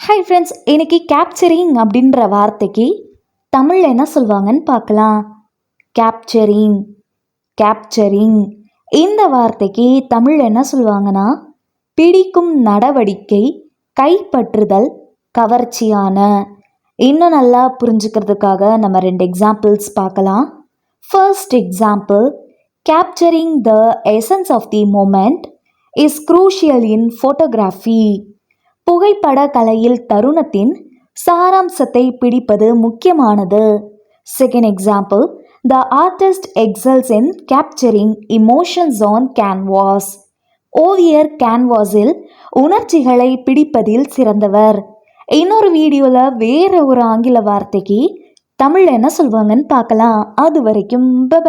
Hi friends, இன்னைக்கு capturing அப்படின்ற வார்த்தைக்கு தமிழில் என்ன சொல்லுவாங்கன்னு பார்க்கலாம். கேப்சரிங் கேப்சரிங் இந்த வார்த்தைக்கு தமிழில் என்ன சொல்லுவாங்கன்னா பிடிக்கும் நடவடிக்கை, கைப்பற்றுதல், கவர்ச்சியான. இன்னும் நல்லா புரிஞ்சுக்கிறதுக்காக நம்ம 2 எக்ஸாம்பிள்ஸ் பார்க்கலாம். First example, capturing the essence of the moment is crucial in photography. புகைப்பட கலையில் தருணத்தின் சாராம்சத்தை பிடிப்பது முக்கியமானது. Second example, the artist excels in capturing emotions on canvas. ஓவியர் கேன்வாஸில் உணர்ச்சிகளை பிடிப்பதில் சிறந்தவர். இன்னொரு வீடியோவில் வேறு ஒரு ஆங்கில வார்த்தைக்கு தமிழில் என்ன சொல்லுவாங்கன்னு பார்க்கலாம். அது வரைக்கும் பை.